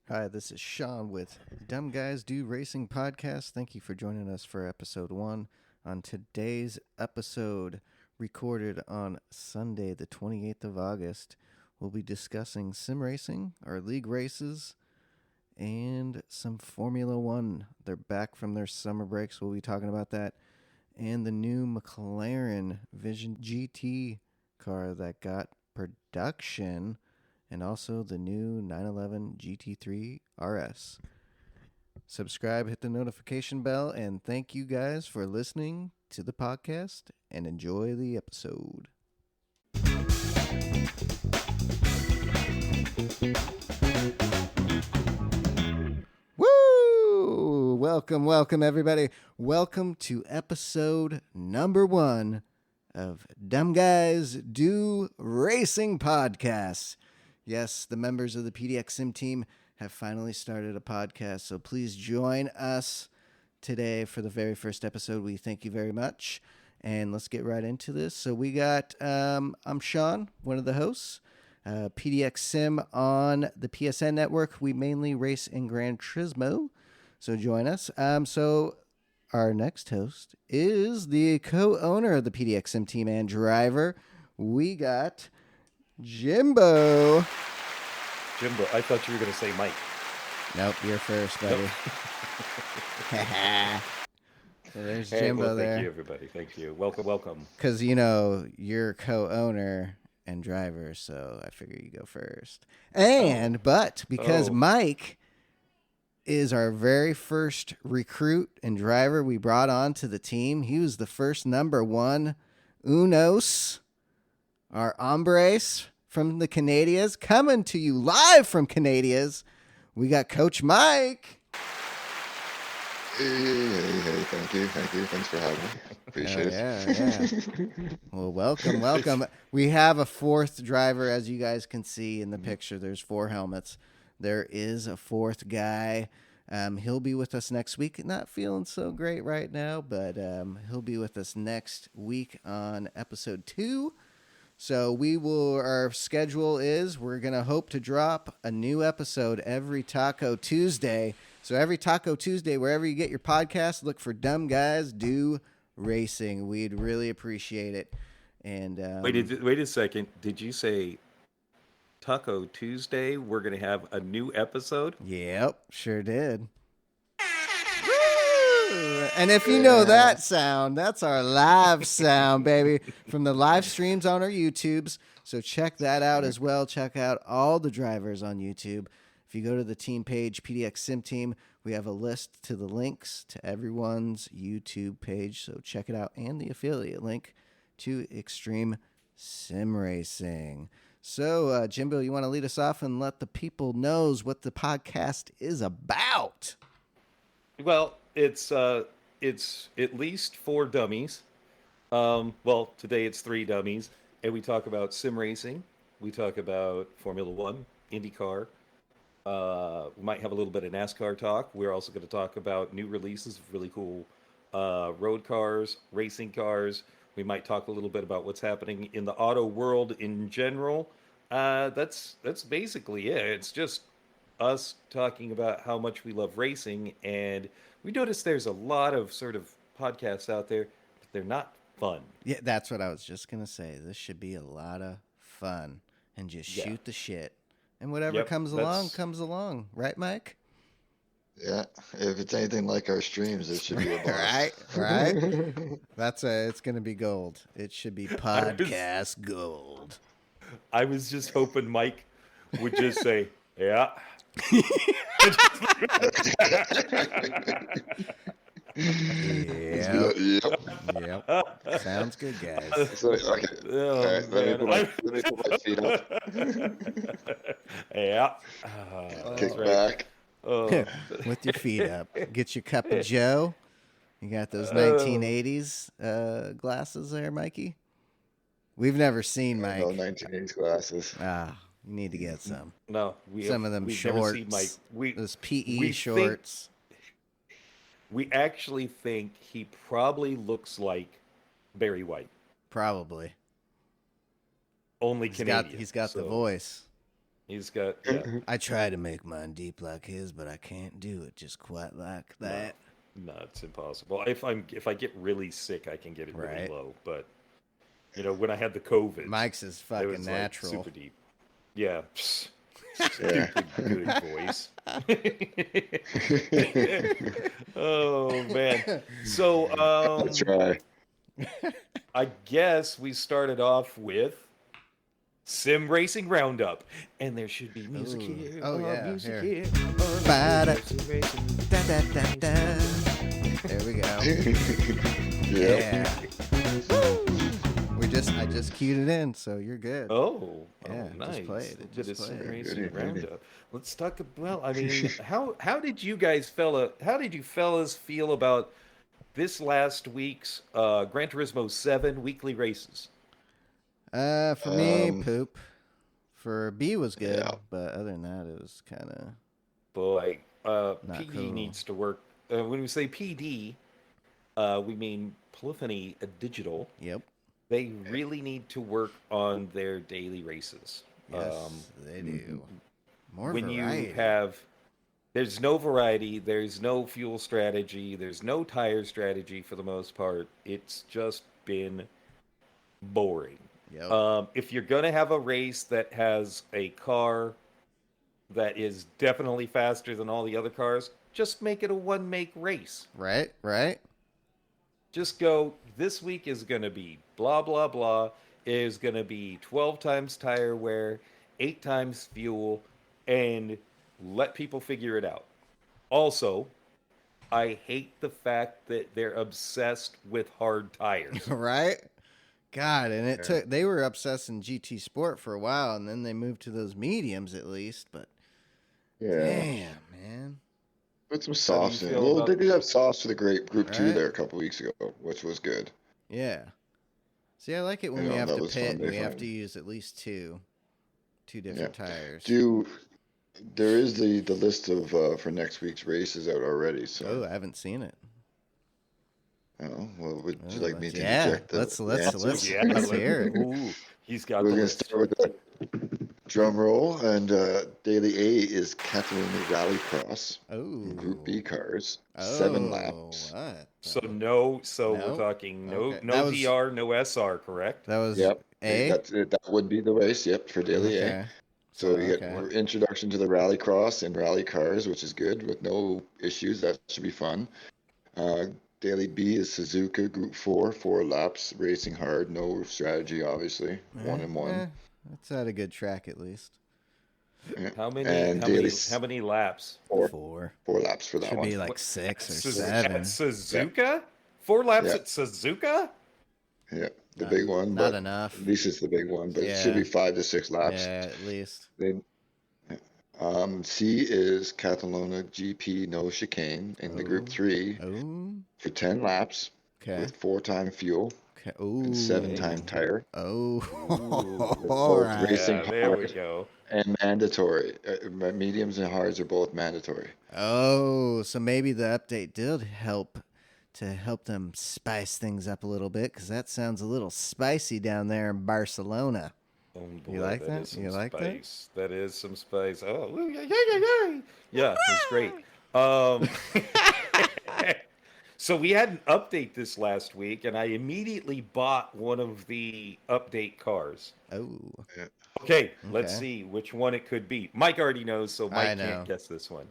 Hi, this is Sean with Dumb Guys Do Racing Podcast. Thank you for joining us for episode 1. On today's episode, recorded on Sunday, the 28th of August, we'll be discussing sim racing, our league races, and some Formula One. They're back from their summer breaks. We'll be talking about that. And the new McLaren Vision GT car that got production, and also the new 911 GT3 RS. Subscribe, hit the notification bell, and thank you guys for listening to the podcast, and enjoy the episode. Woo! Welcome, everybody. Welcome to episode number 1 of Dumb Guys Do Racing Podcast. Yes, the members of the PDX Sim team have finally started a podcast, so please join us today for the very first episode. We thank you very much, and let's get right into this. So we got, I'm Sean, one of the hosts, PDX Sim on the PSN network. We mainly race in Gran Turismo, so join us. So our next host is the co-owner of the PDX Sim team and driver. We got Jimbo. I thought you were going to say Mike. Nope, you're first, buddy. Nope. So there's Jimbo there. Thank you, everybody. Thank you. Welcome. Because, you know, you're co-owner and driver, so I figure you go first. But because Mike is our very first recruit and driver we brought on to the team, he was the first number 1 Unos, our hombres from the Canadias, coming to you live from Canadias. We got Coach Mike. Hey, thank you. Thanks for having me. Appreciate it. Yeah. Well, welcome. We have a 4th driver, as you guys can see in the picture. There's 4 helmets. There is a 4th guy. He'll be with us next week. Not feeling so great right now, but he'll be with us next week on episode 2. So our schedule is we're going to hope to drop a new episode every Taco Tuesday. So every Taco Tuesday, wherever you get your podcast, look for Dumb Guys Do Racing. We'd really appreciate it. And wait a second. Did you say Taco Tuesday? We're going to have a new episode? Yep, sure did. And if you know that sound, that's our live sound, baby, from the live streams on our YouTubes. So check that out as well. Check out all the drivers on YouTube. If you go to the team page, PDX Sim Team, we have a list to the links to everyone's YouTube page. So check it out, and the affiliate link to Extreme Sim Racing. So, Jimbo, you want to lead us off and let the people know what the podcast is about? Well, it's at least 4 dummies. Well, today it's 3 dummies, and we talk about sim racing. We talk about Formula One, IndyCar. We might have a little bit of NASCAR talk. We're also going to talk about new releases of really cool road cars, racing cars. We might talk a little bit about what's happening in the auto world in general. That's basically it. It's just us talking about how much we love racing, and we notice there's a lot of sort of podcasts out there, but they're not fun. Yeah, that's what I was just going to say. This should be a lot of fun, and just shoot the shit. And whatever comes along. Right, Mike? Yeah, if it's anything like our streams, it should be a blast. Right? It's going to be gold. It should be podcast gold. I was just hoping Mike would just say, yeah. Yep. Sounds good, guys. So, okay. All right, let me put my feet up. Yeah. Kick back. With your feet up. Get your cup of Joe. You got those 1980s glasses there, Mikey? We've never seen Mike. No 1980s glasses. You need to get some. No, some of them shorts. Those PE shorts. We actually think he probably looks like Barry White. Probably. Only Canadian. He's got the voice. He's got yeah. I try to make mine deep like his, but I can't do it just quite like that. No, it's impossible. If I get really sick, I can get it really Right. low. But when I had the COVID, Mike's is it fucking was natural. like super deep. Yeah. Yeah. Stupid good voice. Oh man. So That's right. I guess we started off with Sim Racing Roundup, and there should be music Ooh. here. Oh, yeah, music here. here. Ba-da. Sim Racing. Da, da, da, da. There we go. Yeah. I just queued it in, so you're good. Oh, Yeah, it nice. just played, it Did just a Sim played. Racing Goody, goody. Roundup. Let's talk about. I mean, how did you fellas feel about this last week's Gran Turismo 7 weekly races? For me, Um, poop. For B was good, yeah. but other than that, it was kind of Boy, not PD cool. needs to work. When we say PD, we mean Polyphony Digital. Yep. They really need to work on their daily races. Yes, they do. More When variety. you have, there's no variety, there's no fuel strategy, there's no tire strategy for the most part. It's just been boring. Yep. If you're gonna have a race that has a car that is definitely faster than all the other cars, just make it a one make race. Right. Right. Just go, this week is going to be blah, blah, blah. It is going to be 12 times tire wear, 8 times fuel, and let people figure it out. Also, I hate the fact that they're obsessed with hard tires. Right. God, and it Yeah. took. They were obsessed in GT Sport for a while, and then they moved to those mediums at least. But Yeah. damn, man. Put some How do you softs in. feel Well, about- they did have softs for the great Group 2 Right. there a couple weeks ago, which was good. Yeah. See, I like it when You we know, have that to was pit. fun. And They we have found- to use at least two different tires. There is the list of for next week's races out already. Oh, So, I haven't seen it. well, would you Oh, like me to yeah, inject the let's answers? Yeah, let's hear it. Ooh, he's got We're the gonna list. start with the drum roll, and Daily A is Catalina Rallycross Oh, Group B cars, oh, 7 laps. What? So we're No? talking Okay. no That was- DR, no SR, correct? That was Yep, A. that's it. That would be the race. Yep, for Daily A. Okay. So you get okay. introduction to the Rallycross and rally cars, which is good with no issues. That should be fun. Daily B is Suzuka Group 4, 4 laps, racing hard, no strategy, obviously, 1 and 1. That's at a good track at least. Yeah. How many? And How many? daily How many laps? 4, 4. 4 laps for that Should one. be like 6 or Suz- 7. At Suzuka? 4 laps Yeah. at Suzuka? Yeah, the big one, Not but enough. at least it's the big one. But it should Yeah. be 5 to 6 laps. Yeah, at least. Then, C is Catalona GP no chicane in the Group Oh. 3 Oh. for 10 laps Okay. with 4-time fuel Okay. Oh. and 7-time tire. Oh. Ooh. All right. Racing Yeah, there we hard. go. And mandatory. Mediums and hards are both mandatory. Oh, so maybe the update did help them spice things up a little bit, because that sounds a little spicy down there in Barcelona. Oh, boy, You like that? is some You like that? spice. That is some spice. Oh, ooh, yeah. Yeah, it's great. So we had an update this last week, and I immediately bought one of the update cars. Oh. Okay, let's Okay. see which one it could be. Mike already knows, so I Mike know. can't guess this one.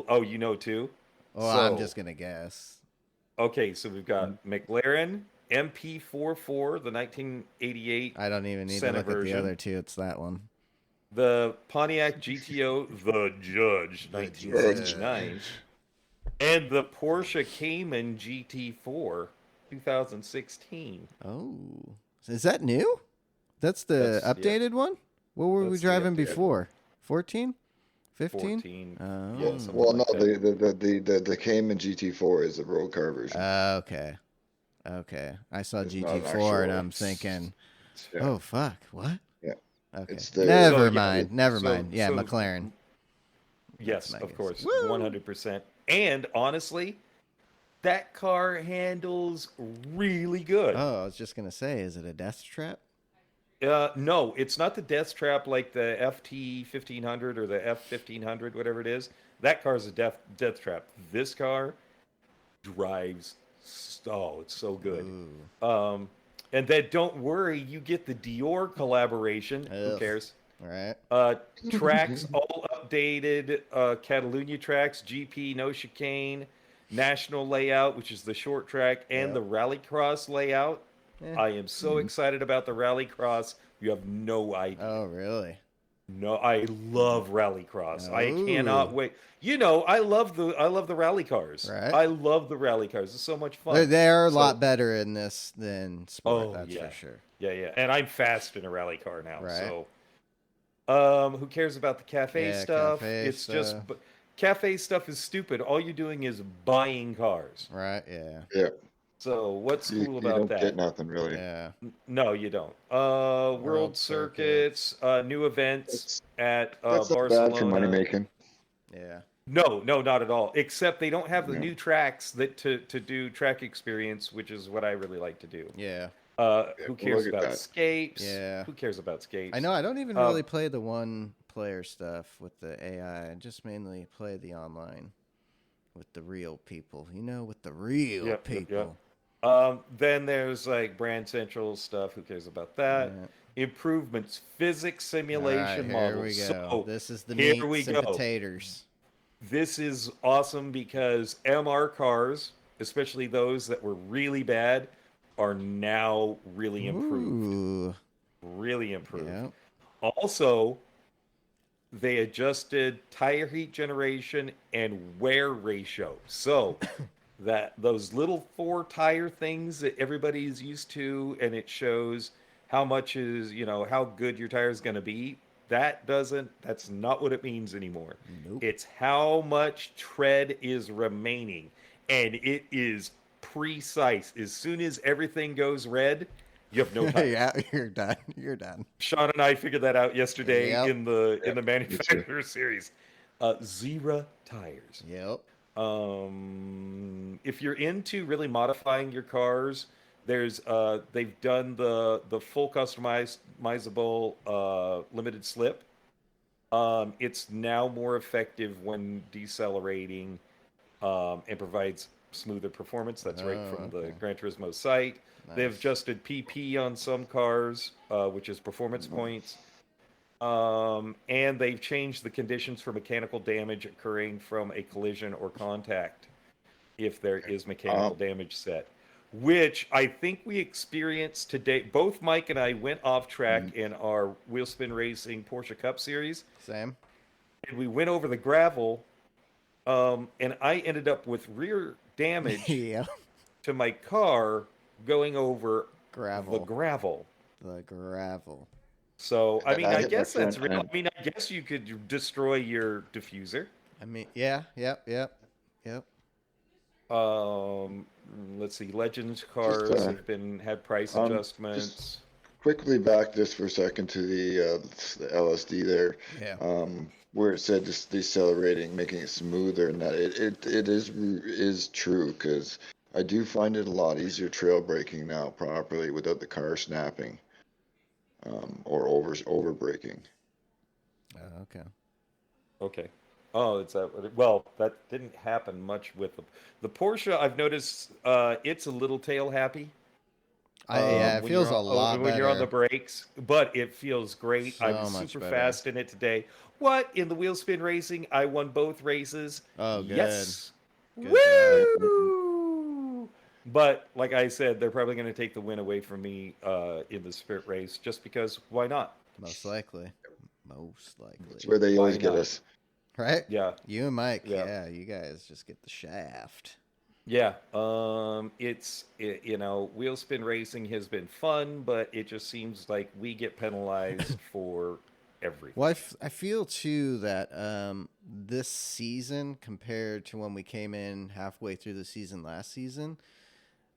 Oh, you know too? Well, I'm So- just gonna guess. Okay, so we've got McLaren MP44, the 1988, I don't even need Senna to look at version. the other two. It's that one. the Pontiac GTO, the Judge, 1969, and the Porsche Cayman GT4, 2016. Oh, is that new? That's the That's- yeah. updated one. What were we That's the driving updated before? 14? 15? 14. Oh. Yeah, something Well, no, like that. the Cayman GT4 is the road car version. Okay. Okay. I saw It's not an GT4 and actual- I'm thinking, Yeah. oh, fuck. What? Yeah. Okay. It's the- Never So, yeah, mind. Never so- mind. Yeah, so- McLaren. Yes, That's my of guess. course, Woo! 100%. And honestly, that car handles really good. Oh, I was just going to say, is it a death trap? No, it's not the death trap like the FT 1500 or the F 1500, whatever it is. That car's a death trap. This car drives. Oh, it's so good. Ooh. And then don't worry, you get the Dior collaboration. Who Ugh. cares? All right. Tracks all updated. Catalunya tracks, GP, no chicane, national layout, which is the short track, and Yep. the rallycross layout. Eh. I am so excited about the rallycross. You have no idea. Oh, really? No, I love rallycross. I Oh. cannot wait. You know, I love the rally cars. Right. I love the rally cars. It's so much fun. They're a So- lot better in this than sport. Oh, That's yeah. for sure. Yeah. And I'm fast in a rally car now. Right. So who cares about the cafe Yeah, stuff? cafe It's just stuff. cafe stuff is stupid. All you're doing is buying cars. Right. Yeah. Yeah, So what's you, cool you about don't that? get nothing really. Yeah. No, you don't. World circuits, new events at That's not Barcelona. bad for money making. Yeah. No, not at all. Except they don't have the No. new tracks that to do track experience, which is what I really like to do. Yeah. Who look cares at about that. scapes? Yeah. Who cares about scapes? I know. I don't even Um, really play the one player stuff with the AI. I just mainly play the online with the real people. You know, with the real Yep. people. Then there's like Brand Central stuff. Who cares about that? Yeah. Improvements, physics All right, simulation here models. we go. So This is the here meats we and go. potatoes. This is awesome because MR cars, especially those that were really bad, are now really improved. Ooh. Really improved. Yeah. Also, they adjusted tire heat generation and wear ratio. So that those little 4 tire things that everybody's used to, and it shows how much is, how good your tire is going to be. That's not what it means anymore. Nope. It's how much tread is remaining. And it is precise. As soon as everything goes red, you have no time. Yeah, you're done. You're done. Sean and I figured that out yesterday Yep. in the Yep, manufacturer series. Zero tires. Yep. If you're into really modifying your cars, they've done the full customizable limited slip. It's now more effective when decelerating, and provides smoother performance. That's right Oh, from okay. the Gran Turismo site. They've Nice. adjusted PP on some cars, which is performance points. And they've changed the conditions for mechanical damage occurring from a collision or contact if there is mechanical damage set, which I think we experienced today. Both Mike and I went off track in our wheel spin racing Porsche Cup series, Same. and we went over the gravel, and I ended up with rear damage Yeah. to my car going over Gravel. the gravel. The gravel. So, I And mean, I I hit my guess that's front real. end. I mean, I guess you could destroy your diffuser. I mean, yeah. Yep. Let's see. Legends cars have had price just adjustments. Quickly back this for a second to the LSD there, Yeah. where it said just decelerating, making it smoother, and that it is true, because I do find it a lot easier trail braking now properly without the car snapping, or over braking. Okay. Okay. Oh, it's that. Well, that didn't happen much with the Porsche. I've noticed it's a little tail happy. Yeah, it when feels you're a on- lot when you're on the better. brakes, but it feels great. I So was much super better. fast in it today. What in the wheel spin racing? I won both races. Oh, good. Yes. Good Woo! But like I said, they're probably going to take the win away from me in the sprint race, just because. Why not? Most likely. Most likely. That's where they always Why get not? us. Right? Yeah. You and Mike. Yeah. Yeah. You guys just get the shaft. Yeah, wheel spin racing has been fun, but it just seems like we get penalized for everything. Well, I feel too that this season compared to when we came in halfway through the season last season,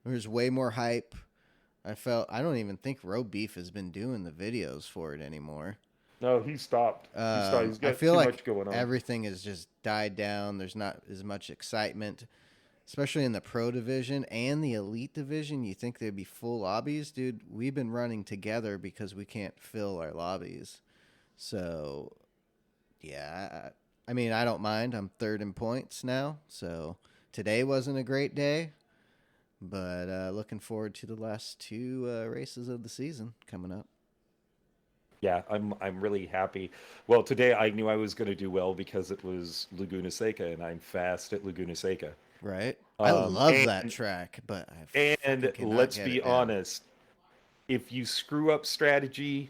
there's way more hype. I don't even think Road Beef has been doing the videos for it anymore. No, he stopped. He's I got feel too like much going on. everything has just died down. There's not as much excitement. especially in the pro division and the elite division. You think there'd be full lobbies, dude? We've been running together because we can't fill our lobbies. So, yeah, I mean, I don't mind. I'm third in points now. So today wasn't a great day, but looking forward to the last two races of the season coming up. Yeah, I'm really happy. Well, today I knew I was going to do well because it was Laguna Seca, and I'm fast at Laguna Seca. Right? I love that track, but I And cannot let's get be it down. honest, if you screw up strategy,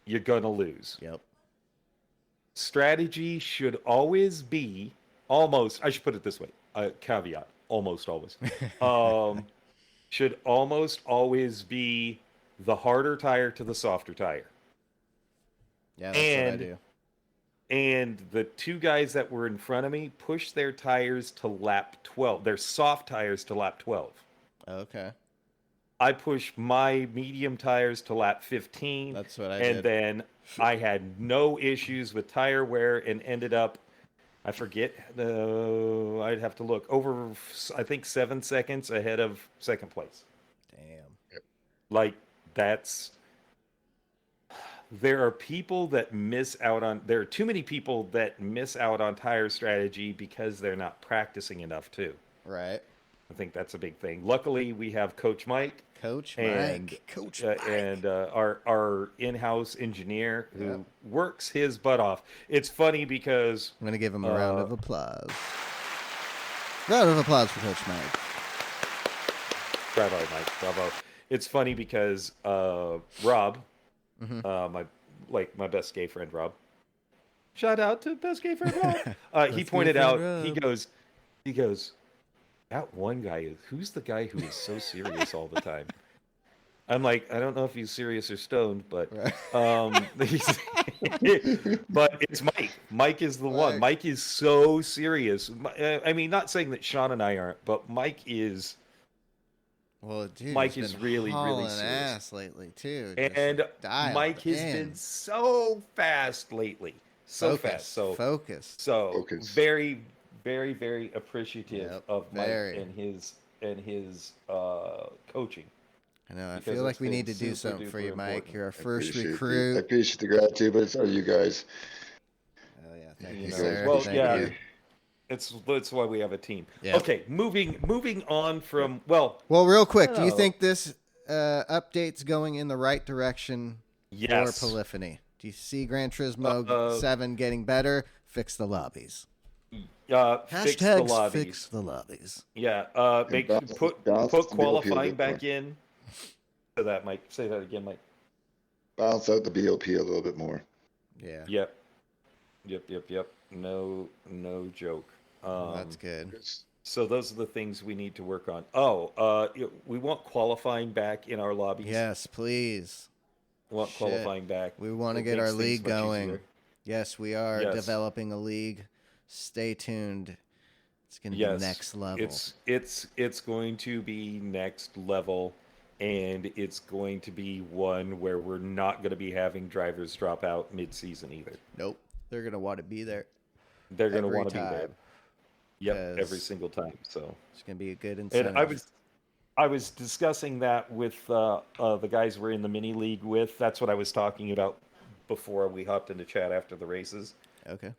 you're gonna lose. Yep. Strategy should always be almost. I should put it this way: caveat, almost always. Um, should almost always be the harder tire to the softer tire. Yeah, that's what I And do. and the two guys that were in front of me pushed their tires to lap 12, their soft tires to lap 12. Okay. I pushed my medium tires to lap 15. That's what I and did. then I had no issues with tire wear and ended up, I forget, I'd have to look, over, I think, 7 seconds ahead of second place. Damn. Like, there are people that miss out on, there are too many people that miss out on tire strategy because they're not practicing enough too. Right. I think that's a big thing. Luckily, we have Coach Mike Coach and Mike. Coach Mike. and our in-house engineer who Yep. works his butt off. It's funny because I'm going to give him a round of applause. Round of applause for Coach Mike. bravo, Mike, bravo. It's funny because Rob, my best gay friend Rob. Shout out to best gay friend Rob. He Best pointed gay out. friend He goes. That one guy who's the guy who is so serious all the time? I'm like, I don't know if he's serious or stoned, but but it's Mike. Mike is the one. Mike is so serious. I mean, not saying that Sean and I aren't, but Mike is. Well, dude, Mike he's is been really hauling serious. ass lately too. Just And dialed Mike has in. been so fast lately. So fast. So focused. So very, very, very appreciative of Mike and his coaching. I know. I because feel like it's we need to been do something for you, super Mike. important. You're our first I recruit. appreciate the gratitude, but it's all you guys. Oh yeah, thank you, You know, sir. well, Thank yeah. you. That's why we have a team. Yep. Okay, moving on from well, real quick, do you Oh. think this update's going in the right direction Yes. for Polyphony? Do you see Gran Turismo 7 getting better? Fix the lobbies. Fix the Hashtags lobbies. fix the lobbies. Yeah, balance put the BOP a qualifying bit back more. in. Say that, Mike. Say that again, Mike. Balance out the BOP a little bit more. Yeah. Yep. No joke. That's good. So those are the things we need to work on. Oh, we want qualifying back in our lobbies. Yes, please. We want Shit. qualifying back. We want to It get our makes things league much going. easier. Yes, we are Yes. developing a league. Stay tuned. It's going to Yes, be next level. It's going to be next level, and it's going to be one where we're not going to be having drivers drop out mid-season either. Nope. They're going to want to be there. They're going to Every want to be there. time. Yep, 'Cause every single time. So, It's going to be a good incentive. and I was discussing that with the guys we're in the mini league with. That's what I was talking about before we hopped into chat after the races. Okay.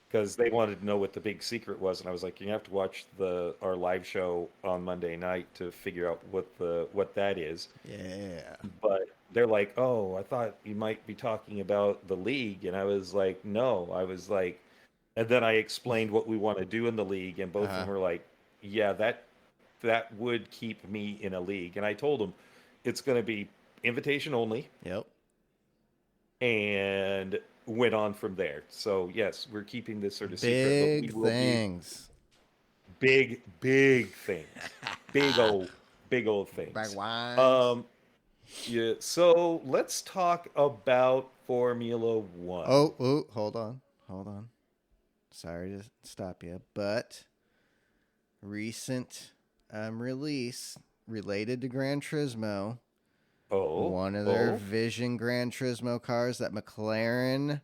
Because they wanted to know what the big secret was, and I was like, you have to watch our live show on Monday night to figure out what that is. Yeah. But they're like, oh, I thought you might be talking about the league, and I was like, no, I was like, and then I explained what we want to do in the league, and both of them were like, yeah, that would keep me in a league, and I told them it's going to be invitation only. Yep. And went on from there. So yes, we're keeping this sort of secret. Big But we will things. Big things. Big old things. Big wines. Yeah. So let's talk about Formula One. Oh, hold on. Sorry to stop you, but recent release related to Gran Turismo. One of their Vision Gran Turismo cars that McLaren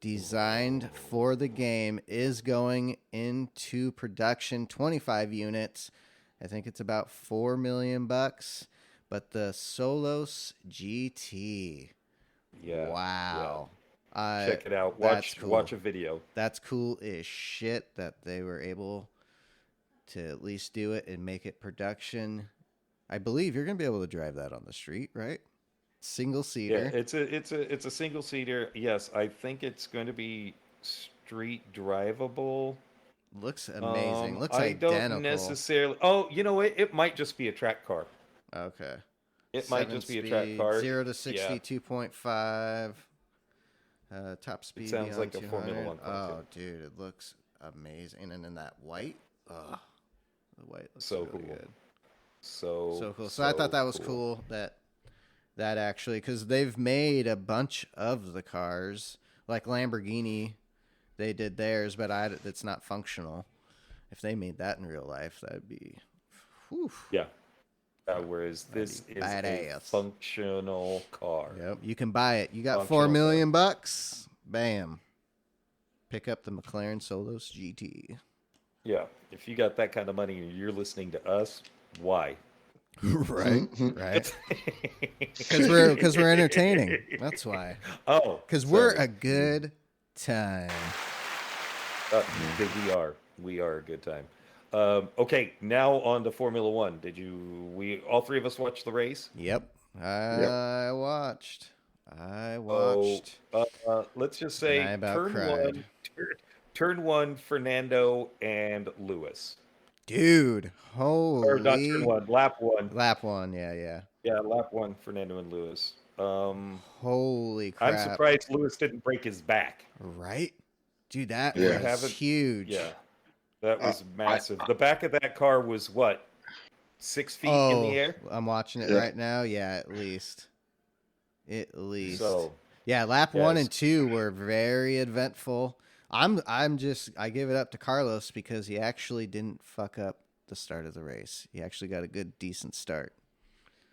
designed for the game is going into production, 25 units. I think it's about $4 million bucks. But the Solos GT. Yeah. Wow. Check it out. That's Watch cool. watch a video. That's cool as shit that they were able to at least do it and make it production. I believe you're going to be able to drive that on the street, right? Single seater. Yeah, it's a single seater. Yes, I think it's going to be street drivable. Looks amazing. Looks I don't identical. necessarily. Oh, you know what? It might just be a track car. Okay. It might just be a track car. 0 to 60, 2.5. Top speed. sounds beyond like a Formula 200. 1 car, Oh, too. dude, it looks amazing. And in that white, the white looks So really cool. good. So Cool. So I thought that was cool that actually, because they've made a bunch of the cars, like Lamborghini, they did theirs, but it's not functional. If they made that in real life, that'd be, whew. Yeah. Whereas this is a badass. functional car. Yep, you can buy it. You got Functional $4 million bucks. Bam. Pick up the McLaren Solos GT. Yeah. If you got that kind of money and you're listening to us, why? Right. Because we're entertaining. That's why. Oh, Because we're a good time. because we are a good time. Okay, now on to Formula One. We all three of us watch the race? Yep. I watched. Let's just And I say about cried. turn one, Fernando and Lewis. Dude, Or not holy. turn one, lap one. Lap one, yeah. Yeah, lap one, Fernando and Lewis. Holy crap. I'm surprised Lewis didn't break his back. Right? Dude, that Yeah. was huge. Yeah, that was massive. The back of that car was what, 6 feet in the air? I'm watching it Yeah. right now. Yeah, at least. So, Yeah, lap 1 yes. and 2 were very eventful. I give it up to Carlos because he actually didn't fuck up the start of the race. He actually got a good, decent start.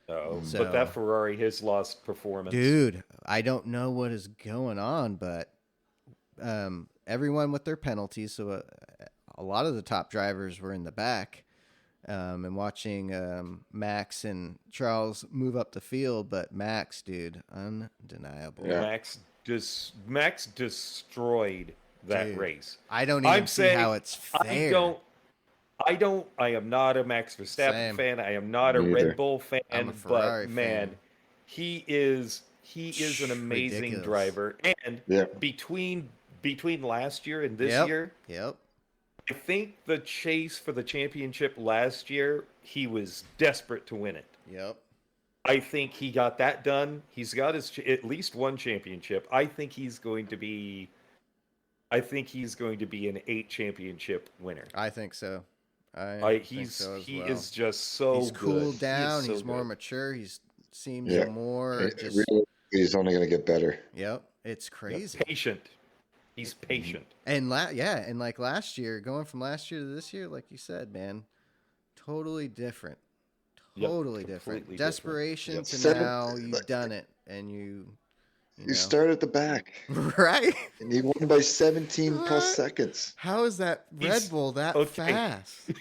So- but that Ferrari has lost performance. Dude, I don't know what is going on, but everyone with their penalties. So a lot of the top drivers were in the back and watching Max and Charles move up the field. But Max, dude, undeniable. Yeah. Max destroyed that Dude, race. I don't even see how it's fair. I am not a Max Verstappen Same. fan. I am not a Me either. Red Bull fan. I'm a Ferrari but man, fan. he is an amazing Ridiculous. driver. And Yeah. between last year and this Yep. year, Yep. I think the chase for the championship last year, he was desperate to win it. Yep. I think he got that done. He's got at least one championship. I think he's going to be an 8 championship winner. I think so. He well. is just so He's good. cooled down. He is He's so more good. mature. He seems Yeah. more just. Really, he's only going to get better. Yep. It's crazy. Patient. He's patient. And and like last year, going from last year to this year, like you said, man, totally different. Yep, Totally different. completely different. Desperation Yep. to now you've done it and you You start at the back, right? and he won by 17 plus What? seconds. How is that Red He's- Bull that okay. fast?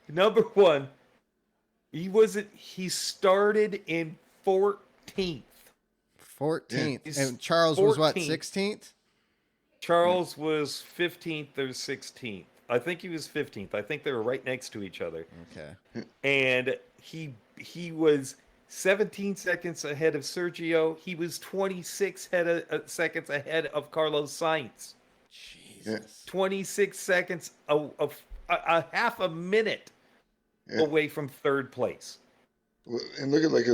Number one, he started in 14th. 14th. He's And Charles was what, 14th. 16th? Charles was 15th or 16th. I think he was 15th. I think they were right next to each other. Okay. And he was 17 seconds ahead of Sergio. He was 26 seconds ahead of Carlos Sainz. Jesus. 26 seconds, a half a minute Yeah. away from third place. And look at like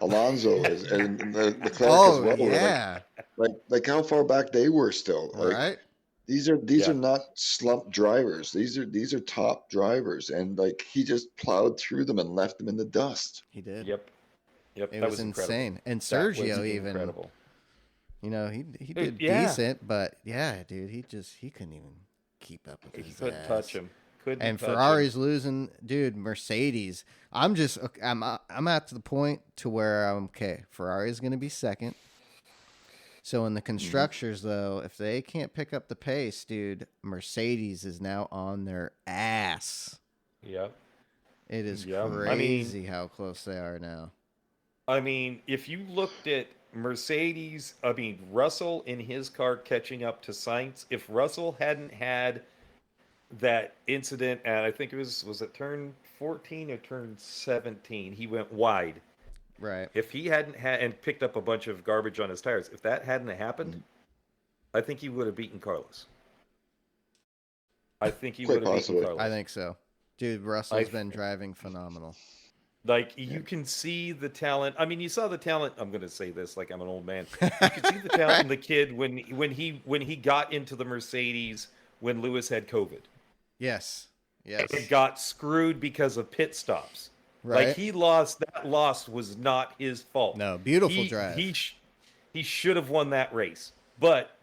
Alonso and Leclerc Oh, as well. yeah. Like how far back they were still. All Like, right. These are Yeah. not slump drivers. These are top drivers, and like he just plowed through them and left them in the dust. He did. Yep. It that was incredible. insane. And That was Sergio even, incredible. he did yeah. decent, but yeah, dude, he couldn't even keep up with He his couldn't ass. touch him. And Ferrari's losing, dude. Mercedes. I'm at the point to where I'm okay. Ferrari's going to be second. So in the constructors, though, if they can't pick up the pace, dude, Mercedes is now on their ass. Yep. It is Yep. crazy how close they are now. I mean, if you looked at Mercedes, Russell in his car catching up to Sainz, if Russell hadn't had that incident at, I think it was it turn 14 or turn 17, he went wide. Right. If he hadn't had and picked up a bunch of garbage on his tires, if that hadn't happened, I think he would have beaten Carlos. I think he Quite would have beaten possibly. Carlos. I think so. Dude, Russell's been driving phenomenal. Like, you can see the talent. I mean, you saw the talent. I'm going to say this like I'm an old man. You could see the talent in the kid when he got into the Mercedes when Lewis had COVID. Yes. Yes. And got screwed because of pit stops. Right. Like, he lost. That loss was not his fault. No, beautiful drive. He should have won that race. But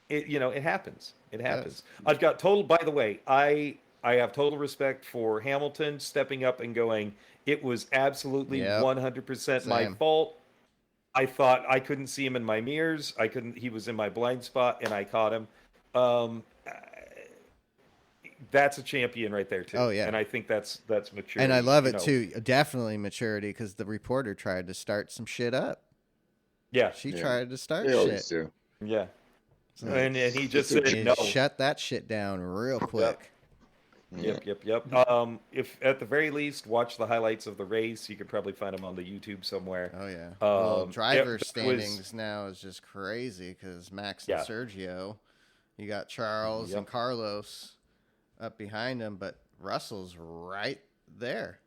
it happens. It happens. I've got total. By the way, I have total respect for Hamilton stepping up and going, it was absolutely 100% my fault. I thought I couldn't see him in my mirrors. He was in my blind spot, and I caught him. That's a champion right there, too. Oh, yeah. And I think that's maturity. And I love it, too. Definitely maturity, because the reporter tried to start some shit up. Yeah. She tried to start They always shit. do. Yeah. So and he just said no. Shut that shit down real quick. Yep. If at the very least, watch the highlights of the race. You could probably find them on the YouTube somewhere. Oh yeah. Driver standings now is just crazy because Max and Sergio, you got Charles and Carlos up behind them, but Russell's right there.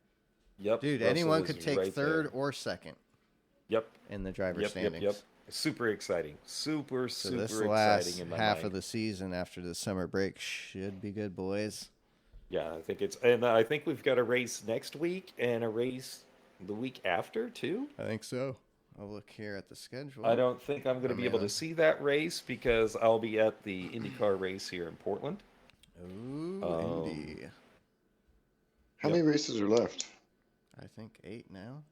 Yep. Dude, Russell anyone could take right third there. or second. Yep. In the driver standings. Yep. Super exciting. Super So exciting. this last in my half mind. of the season after the summer break should be good, boys. Yeah, I think we've got a race next week and a race the week after too. I think so. I'll look here at the schedule. I don't think I'm going to be able to see that race because I'll be at the IndyCar race here in Portland. Ooh, Indy. How many races are left? I think 8 now.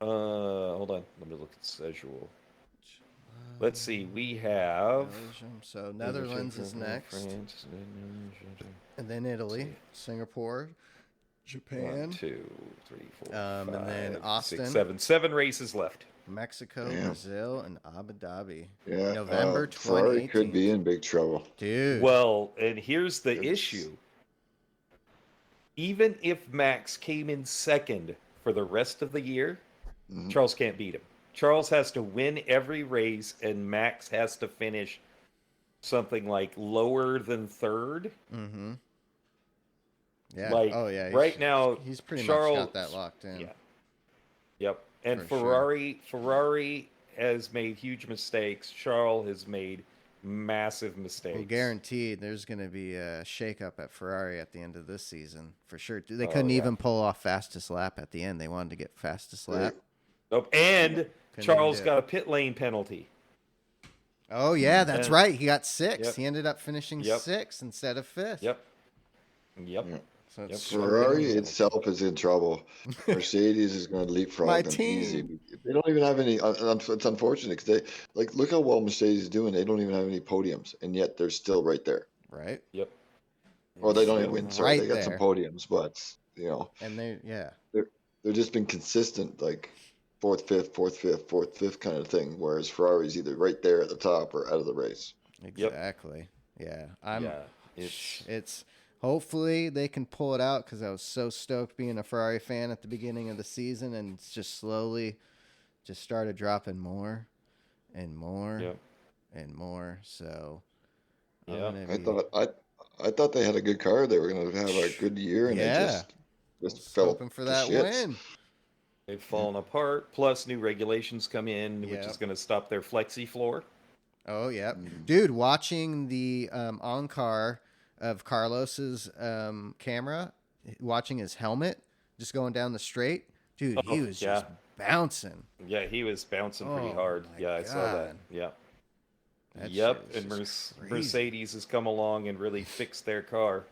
Hold on. Let me look at the schedule. Let's see. We have So Netherlands is next, and then Italy, Singapore, Japan, 1, 2, 3, 4, and 5, then Austin, 6, 7 races left. Mexico, Brazil, and Abu Dhabi. Yeah, November 2018. Ferrari could be in big trouble, dude. Well, and here's the issue. Even if Max came in second for the rest of the year, Charles can't beat him. Charles has to win every race, and Max has to finish something like lower than third. Mm-hmm. Yeah. Like, right now, he's pretty Charles, much got that locked in. Yeah. Yep. And For Ferrari has made huge mistakes. Charles has made massive mistakes. Well, guaranteed there's going to be a shakeup at Ferrari at the end of this season for sure. They couldn't even pull off fastest lap at the end. They wanted to get fastest lap. Nope. And Charles got a pit lane penalty. Oh yeah, that's right. He got 6. Yep. He ended up finishing 6th instead of 5th. Yep. So Ferrari itself is in trouble. Mercedes is going to leapfrog them easy. They don't even have any. It's unfortunate because look how well Mercedes is doing. They don't even have any podiums, and yet they're still right there. Right. Yep. Well, they don't even win. Sorry, Right they got some there. podiums, but And they're just been consistent, like fourth, fifth kind of thing. Whereas Ferrari's either right there at the top or out of the race. Exactly. Yeah. It's hopefully they can pull it out because I was so stoked being a Ferrari fan at the beginning of the season, and it's just slowly just started dropping more and more and more. So I thought they had a good car. They were going to have a good year, and they just fell hoping for that win. They've fallen apart. Plus, new regulations come in, which is going to stop their flexi floor. Oh yeah, dude! Watching the on-car of Carlos's camera, watching his helmet just going down the straight, dude, he was just bouncing. Yeah, he was bouncing pretty hard. Yeah, I saw that. Yeah. And Mercedes has come along and really fixed their car.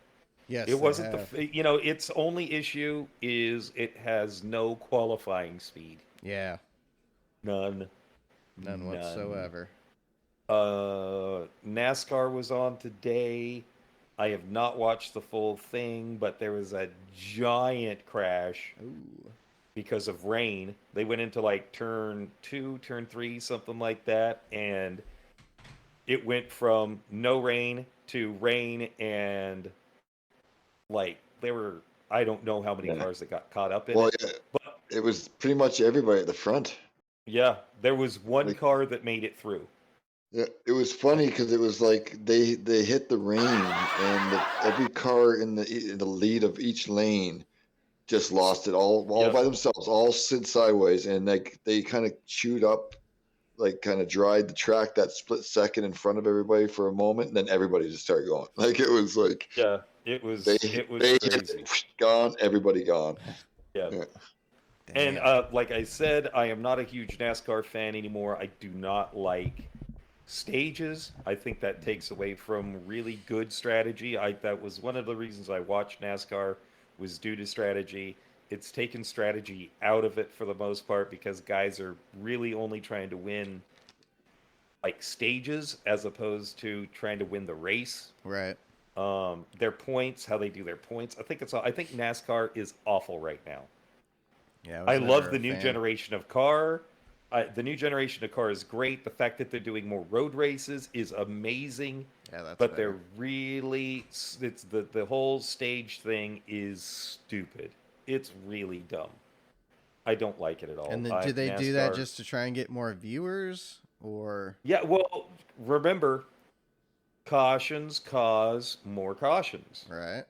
Yes, it wasn't its only issue is it has no qualifying speed. Yeah, None whatsoever. NASCAR was on today. I have not watched the full thing, but there was a giant crash Ooh. because of rain. They went into like turn two, turn three, something like that, and it went from no rain to rain, and like there were, I don't know how many Yeah. cars that got caught up in Well, it, yeah, but it was pretty much everybody at the front. yeah, there was one Like, car that made it through. yeah, it was funny because it was like they hit the rain, and every car in the lead of each lane just lost it all Yep. by themselves, all slid sideways, and like they kind of chewed up, like kind of dried the track that split second in front of everybody for a moment, and then everybody just started going. Like it was like Yeah, they it was they hit crazy. it, gone, everybody gone. Yeah. Yeah. And Damn. like I said, I am not a huge NASCAR fan anymore. I do not like stages. I think that takes away from really good strategy. That was one of the reasons I watched NASCAR was due to strategy. It's taken strategy out of it for the most part because guys are really only trying to win like stages as opposed to trying to win the race. Right. Their points, how they do their points. I think NASCAR is awful right now. Yeah, I I was never love a the new fan. generation of car. The new generation of car is great. The fact that they're doing more road races is amazing. Yeah, that's But better. they're really it's the whole stage thing is stupid. It's really dumb. I don't like it at all. And then do they do that NASCAR. just to try and get more viewers or Yeah, well, remember, cautions cause more cautions. right?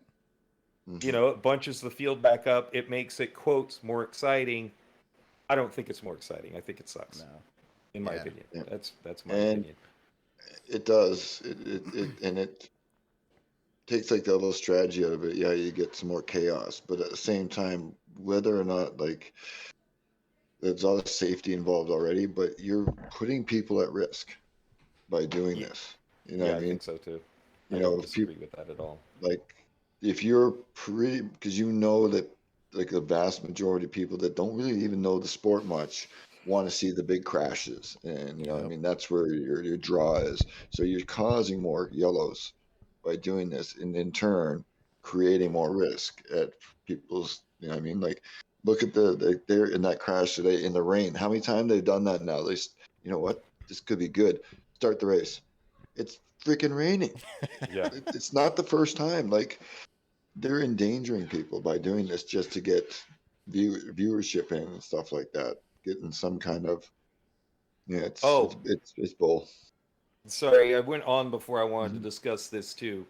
You Mhm. know, it bunches the field back up. It makes it quotes more exciting. I don't think it's more exciting. I think it sucks, No. in my Yeah. opinion. Yeah. That's my And opinion. it does. It takes like the little strategy out of it. Yeah, you get some more chaos, but at the same time, whether or not like there's a lot of safety involved already, but you're putting people at risk by doing Ye- this. You know what Yeah, I I mean? think so too. I You know, don't if people disagree with that at all. like if you're pretty, because you know that like the vast majority of people that don't really even know the sport much want to see the big crashes, and you know, I Yep. mean, that's where your draw is. So you're causing more yellows by doing this, and in turn creating more risk at people's. You know, what I mean, like look at they're in that crash today in the rain. How many times they've done that now? You know what? This could be good. Start the race. It's freaking raining. Yeah. It's not the first time. Like they're endangering people by doing this just to get viewership in and stuff like that. Getting some kind of yeah, Oh, it's bull. sorry, I went on before I wanted to Mhm. discuss this too.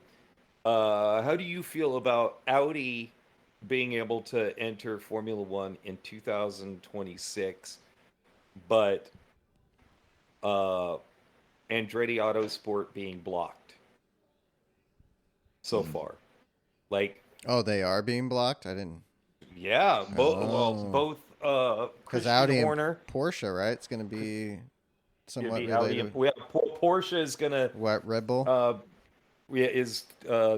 How do you feel about Audi being able to enter Formula One in 2026, but uh, Andretti Autosport being blocked so Mm. far? Like, Oh, they are being blocked? I didn't. yeah, Oh. both Cuz Christian Audi and Horner. Porsche, right? It's going to be It'd somewhat be Audi and related. Porsche is gonna What, Red Bull? uh, yeah, is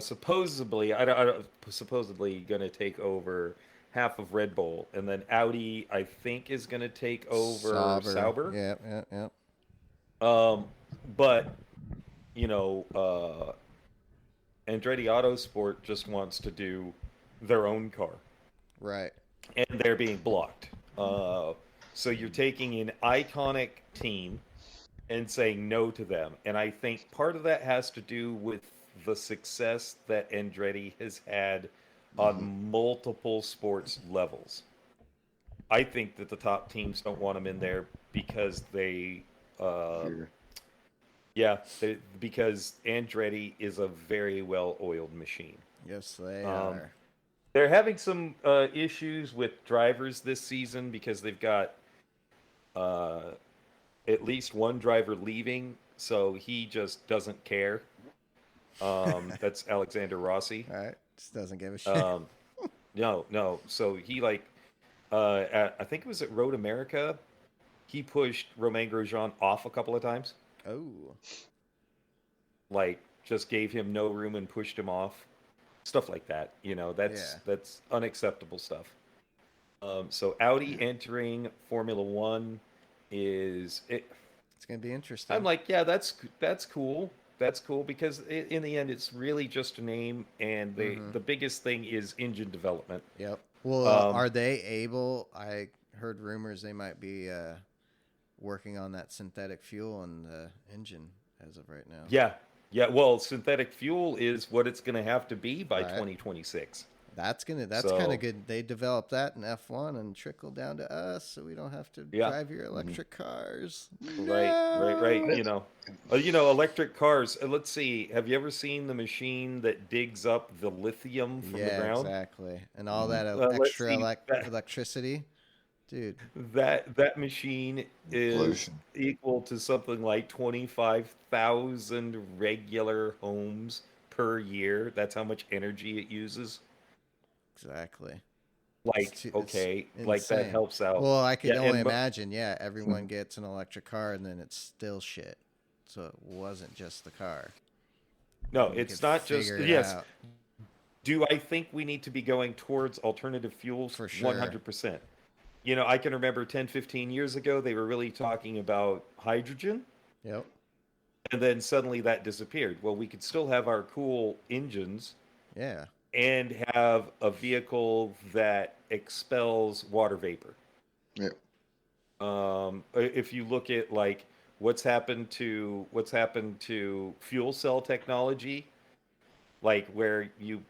supposedly I don't supposedly gonna take over half of Red Bull, and then Audi I think is gonna take over Sauber. Sauber. Yeah, yeah, yeah. Um, but you know, Andretti Autosport just wants to do their own car, Right. and they're being blocked. So you're taking an iconic team and saying no to them. And I think part of that has to do with the success that Andretti has had Mhm. on multiple sports levels. I think that the top teams don't want him in there because Here. because Andretti is a very well-oiled machine. Yes, they Um, are. they're having some issues with drivers this season because they've got uh, at least one driver leaving, so he just doesn't care. That's Alexander Rossi. All right. Just doesn't give a shit. Um, no, no. So he like, I think it was at Road America. He pushed Romain Grosjean off a couple of times. Oh. Like, just gave him no room and pushed him off. Stuff like that. You know, Yeah. that's unacceptable stuff. So Audi entering Formula One is it. It's gonna be interesting. I'm like, yeah, that's cool. That's cool because in the end, it's really just a name, and the biggest thing is engine development. Yep. Well, Um, are they able? I heard rumors they might be working on that synthetic fuel in the engine as of right now. yeah, yeah. Well, synthetic fuel is what it's going to have to be by Right. 2026. That's kind So of good. They developed that in F1 and trickled down to us, so we don't have to yeah, drive your electric cars. right. No. Electric cars. Let's see. Have you ever seen the machine that digs up the lithium from the Yeah, ground? exactly. And all that Let's extra see. electricity, dude. That machine is Pollution. equal to something like 25,000 regular homes per year. That's how much energy it uses. Exactly. Like, It's okay, like that insane. helps out. Well, I can Yeah, only and imagine. Yeah, everyone gets an electric car, and then it's still shit. So it wasn't just the car. no, And you it's could not just figure it yes. out Do I think we need to be going towards alternative fuels? for sure. 100%. I can remember 10, 15 years ago, they were really talking about hydrogen, Yep. and then suddenly that disappeared. Well, we could still have our cool engines Yeah. and have a vehicle that expels water vapor. Yeah. If you look at like what's happened to fuel cell technology, like where you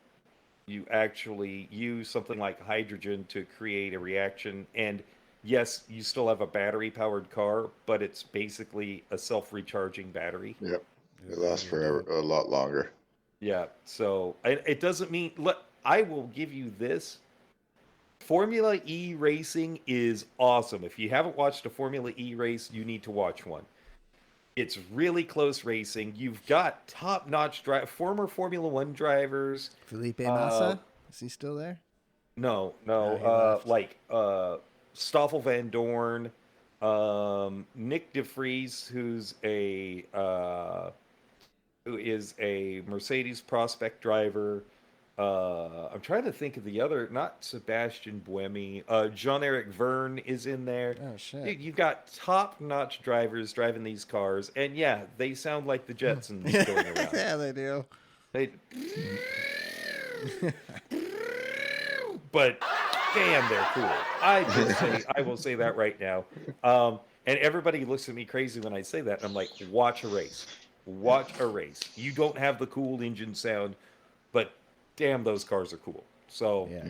actually use something like hydrogen to create a reaction, and yes, you still have a battery powered car, but it's basically a self-recharging battery. Yep. It Ooh, lasts forever, a lot longer. Yeah, so it doesn't mean I will give you this. Formula E racing is awesome. If you haven't watched a Formula E race, you need to watch one. It's really close racing. You've got top-notch former Formula One drivers. Felipe Uh, Massa, is he still there? no, No, no, he left. like Stoffel Van Dorn, Nick DeVries, who is a Mercedes prospect driver. I'm trying to think of the other, not Sebastian Buemi. Jean-Eric Verne is in there. Oh shit. Dude, you've got top-notch drivers driving these cars, and yeah, they sound like the Jetsons going around. Yeah, they do. They, but damn, they're cool. I will say that right now. And everybody looks at me crazy when I say that. I'm like, watch a race. Watch a race. You don't have the cool engine sound, but damn, those cars are cool. So Yeah.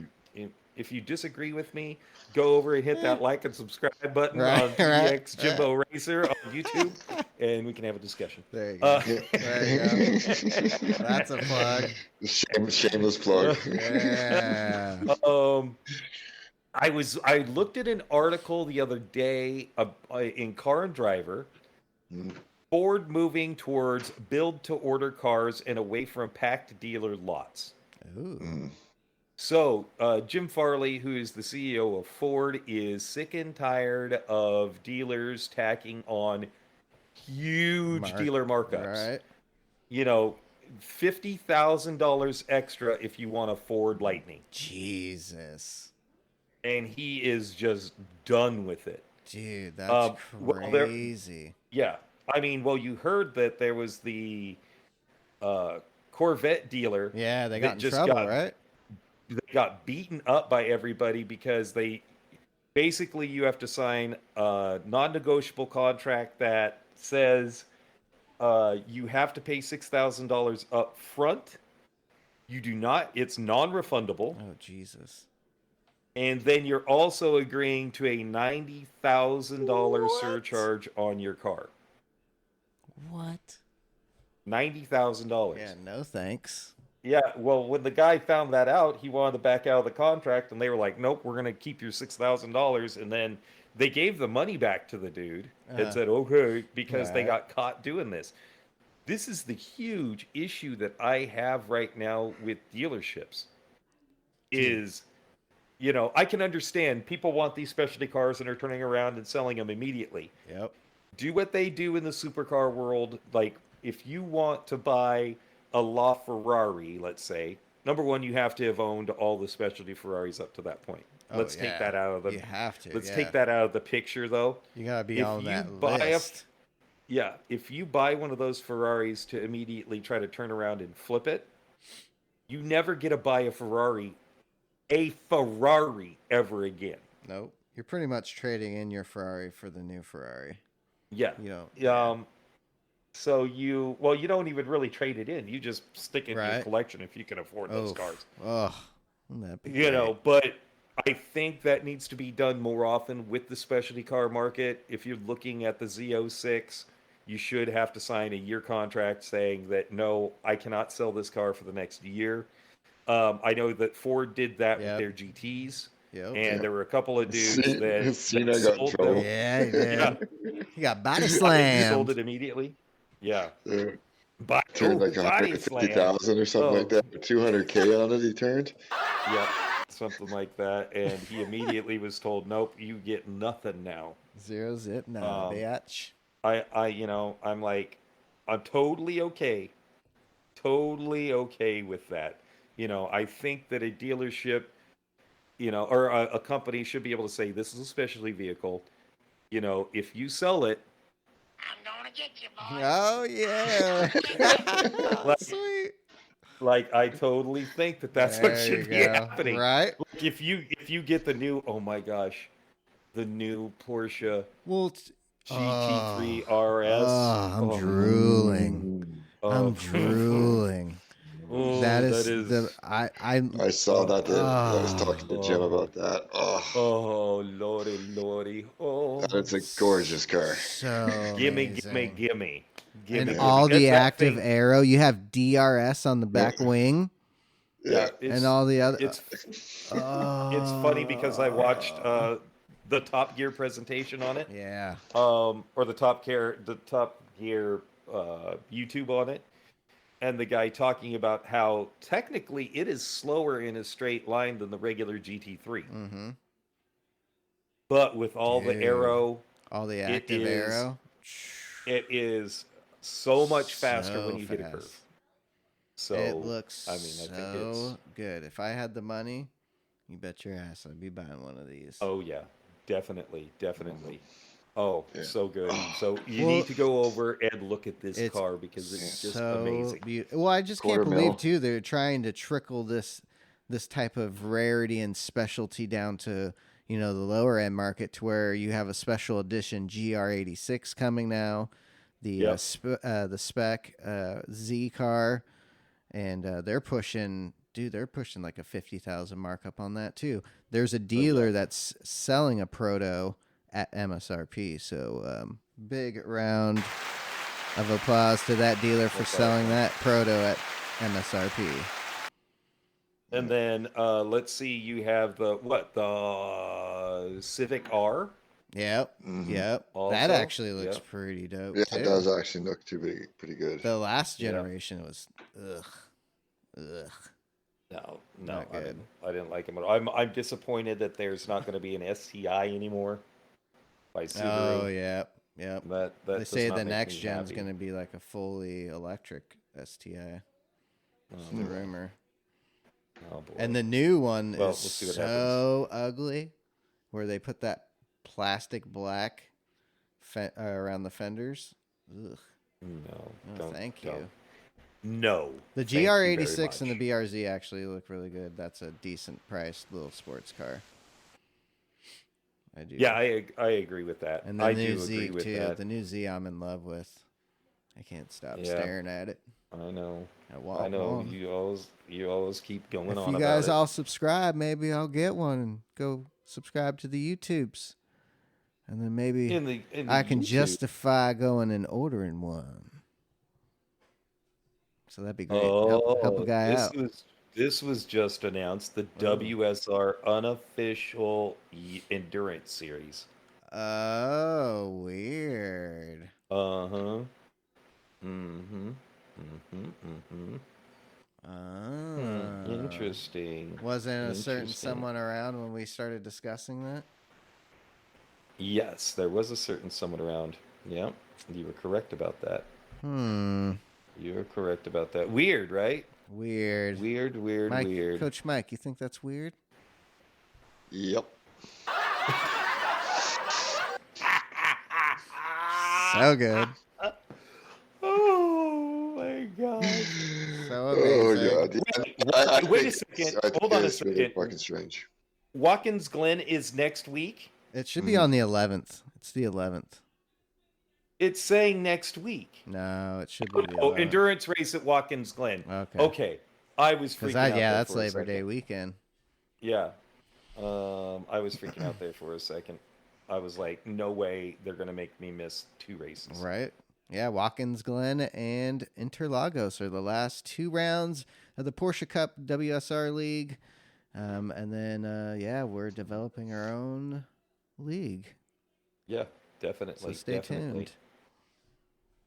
if you disagree with me, go over and hit that like and subscribe button Right, on TDX Jimbo Racer on YouTube, and we can have a discussion. There you go. Yeah. There you go. That's a plug. Shameless plug. Yeah. I looked at an article the other day in Car and Driver. Ford moving towards build-to-order cars and away from packed dealer lots. Ooh. So, Jim Farley, who is the CEO of Ford, is sick and tired of dealers tacking on huge dealer markups. Right. $50,000 extra if you want a Ford Lightning. Jesus. And he is just done with it. Dude, that's well, crazy. Yeah. I mean, well, you heard that there was the Corvette dealer. Yeah, they got in just trouble, right? They got beaten up by everybody because they basically you have to sign a non-negotiable contract that says you have to pay $6,000 up front. You do not. It's non-refundable. Oh, Jesus. And then you're also agreeing to a $90,000 surcharge on your car. What? $90,000. Yeah, no thanks. Yeah, well, when the guy found that out, he wanted to back out of the contract, and they were like, "Nope, we're going to keep your $6,000." And then they gave the money back to the dude and said, "Okay," because they got caught doing this. This is the huge issue that I have right now with dealerships. Is I can understand people want these specialty cars and are turning around and selling them immediately. Yep. Do what they do in the supercar world. Like, if you want to buy a LaFerrari, let's say, number one, you have to have owned all the specialty Ferraris up to that point. Let's take that out of the. You have to. Let's take that out of the picture, though. You gotta be If on you that buy list. Yeah, if you buy one of those Ferraris to immediately try to turn around and flip it, you never get to buy a Ferrari ever again. Nope. You're pretty much trading in your Ferrari for the new Ferrari. Yeah. You don't. So you don't even really trade it in. You just stick it in your Right. collection if you can afford those Oh, cars. that'd be You great. know, but I think that needs to be done more often with the specialty car market. If you're looking at the Z06, you should have to sign a year contract saying that no, I cannot sell this car for the next year. I know that Ford did that with Yep. their GTs, Yep. and there were a couple of dudes that Cena got in sold trouble. them. Yeah, he did. Yeah, He got body he slammed. sold it immediately. Yeah, Yeah. but Turned like body slam. 150,000 or something like that. 200K on it. He turned. Yep, something like that, and he immediately was told, "Nope, you get nothing now." Zero zip, no, bitch. I'm like, I'm totally okay with that. I think that a dealership, or a company should be able to say, this is a specialty vehicle. If you sell it, I'm gonna get you, boy. Oh yeah. Like- Sweet. like, I totally think that that's what There you should be go. happening. Right? Like, if you get the new, oh my gosh, the new Porsche Well, GT3 RS. I'm drooling. I'm drooling. Oh, That is that is the I saw that. I was talking to Jim about that. Oh, lordy. Oh, That's a gorgeous car. so gimme. And Gimme. all That's the that active thing. aero. You have DRS on the back wing Yeah. and all the other. It's funny because I watched the Top Gear presentation on it. Yeah. Or the Top Gear YouTube on it, and the guy talking about how technically it is slower in a straight line than the regular GT3. Mm-hmm. But with all the Dude. aero, All the active aero. it is so much faster So when you hit a fast. curve. So It looks I think so good. If I had the money, you bet your ass I'd be buying one of these. Oh yeah, definitely. Oh, Yeah. so good. So you Well, need to go over and look at this it's car because it's just so amazing. Well, I just can't Quarter believe mil. too they're trying to trickle this type of rarity and specialty down to the lower end market to where you have a special edition GR86 coming now, the the spec Z car, and they're pushing like a 50,000 markup on that too. There's a dealer that's selling a proto at MSRP, so big round of applause to that dealer for selling that proto at MSRP. And then let's see, you have the Civic R. Yep. Mhm. Yep. Also, that actually looks yep. pretty dope Yeah, too. it does actually look pretty good. The last Yeah. generation was ugh. No, Not I good. didn't like him at all. I'm disappointed that there's not going to be an STI anymore by Subaru. Oh, yep. That They does say not the make next me gen's happy. going to be like a fully electric STI. That's the rumor. Oh boy. And the new one Well, is we'll see what so ugly, where they put that plastic black around the fenders. Ugh. No, No, thank you. No. The thank you very GR86 and the much. BRZ actually look really good. That's a decent priced little sports car. I do. Yeah, I agree with that. And the I new do Z agree with too. that. The new Z I'm in love with. I can't stop Yeah. staring at it. I know. I want I know. one. You always keep going If on you about guys it. all subscribe, maybe I'll get one and go subscribe to the YouTubes. And then maybe in the I can YouTube. justify going and ordering one. So that'd be great. Oh, Help a guy out. This was just announced, the WSR unofficial endurance series. Oh, weird. Uh-huh. Oh. Interesting. Wasn't a certain Interesting. someone around when we started discussing that? Yes, there was a certain someone around. Yeah, you were correct about that. You were correct about that. Weird, right? Weird. Weird. Mike, Coach Mike, you think that's weird? Yep. So good. so Oh amazing. god. Wait a think second. I think Hold on a it's really second. fucking strange. Watkins Glen is next week. It should be on the 11th. It's the 11th. It's saying next week. No, it should be the Oh, 11th. endurance race at Watkins Glen. Okay. Okay. I was freaking out there that's for a Labor Day second. weekend. Yeah. I was freaking out there for a second. I was like, no way they're going to make me miss 2 races. Right. Yeah, Watkins Glen and Interlagos are the last 2 rounds of the Porsche Cup WSR League. And then, we're developing our own league. Yeah, definitely. So stay tuned.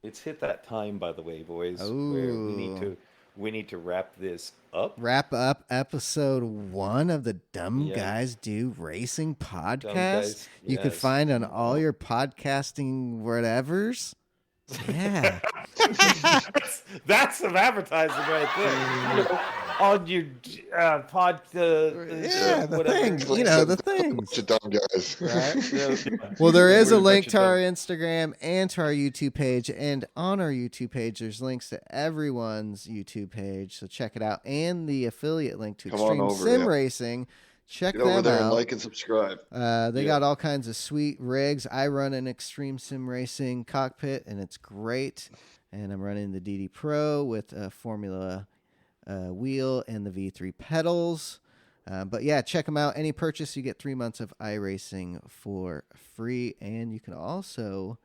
It's hit that time, by the way, boys, where Ooh. we need to wrap this up. Wrap up episode 1 of the Dumb Yes. Guys Do Racing podcast. Guys, You could yes. find on all your podcasting whatevers. Yeah. That's some advertising right there. You know, on your pod, Yeah, the whatever. things. You know, the things. Bunch of dumb guys. Right? Well, there is We're a a link bunch to of our Instagram and to our YouTube page. And on our YouTube page, there's links to everyone's YouTube page. So check it out. And the affiliate link to Come on Extreme over, Sim yeah. Racing. Check Get over them there and out. like and subscribe. They got all kinds of sweet rigs. I run an Extreme Sim Racing cockpit, and it's great. And I'm running the DD Pro with a Formula wheel and the V3 pedals. But yeah, check them out. Any purchase, you get 3 months of iRacing for free. And you can also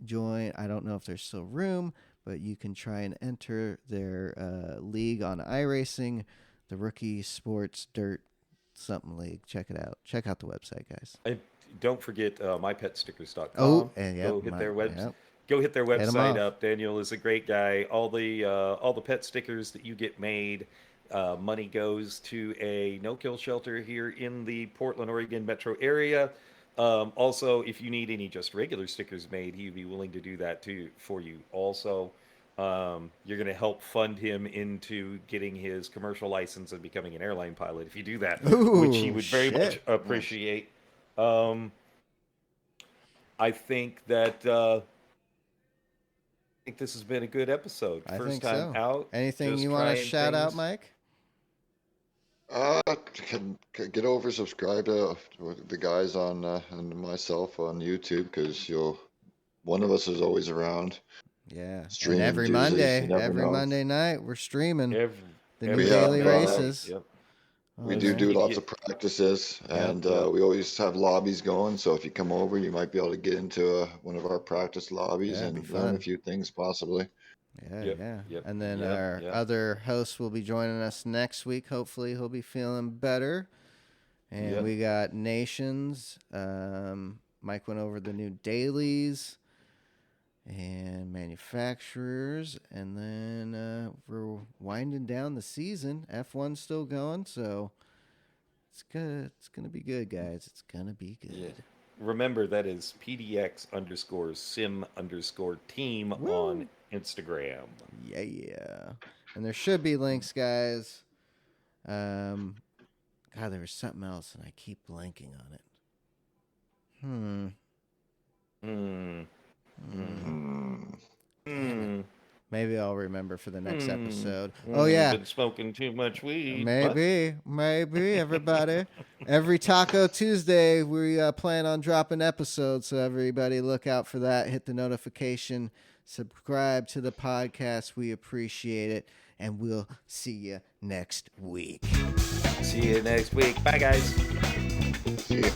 join, I don't know if there's still room, but you can try and enter their league on iRacing, the Rookie Sports Dirt something league. Check it out. Check out the website, guys. And don't forget mypetstickers.com. Oh, and go hit their website. Yep. Go hit their Hit 'em website off. up. Daniel is a great guy. All the pet stickers that you get made, money goes to a no-kill shelter here in the Portland, Oregon metro area. Also, if you need any just regular stickers made, he'd be willing to do that too for you. Also, you're going to help fund him into getting his commercial license and becoming an airline pilot if you do that, which he Ooh, would very much shit. appreciate. I think that I think this has been a good episode. I First think time so. out. Anything just you want to trying shout out, things. Mike? Get over, subscribe to the guys on and myself on YouTube because one of us is always around. Yeah. And Streaming every Tuesdays, Monday, you never every know. Monday night, we're streaming the new Every daily Yeah, races. Yep. We Oh, do yeah. lots of practices, and yeah. we always have lobbies going. So if you come over, you might be able to get into one of our practice lobbies Yeah, it'd and be learn fun. a few things possibly. Yeah, Yep, yeah. yep, And then yep, our yep. other host will be joining us next week. Hopefully, he'll be feeling better. And Yep. we got Nations. Mike went over the new dailies and manufacturers. And then we're winding down the season. F1's still going, so it's good. It's going to be good, guys. It's going to be good. Yeah. Remember, that is PDX_sim_team Woo. on Instagram. Yeah. And there should be links, guys. God, there was something else, and I keep blanking on it. Maybe I'll remember for the next episode. Oh, yeah. Been smoking too much weed. Maybe, everybody. Every Taco Tuesday, we plan on dropping episodes, so everybody look out for that. Hit the notification, subscribe to the podcast. We appreciate it, and we'll see you next week. See you next week. Bye, guys. See ya.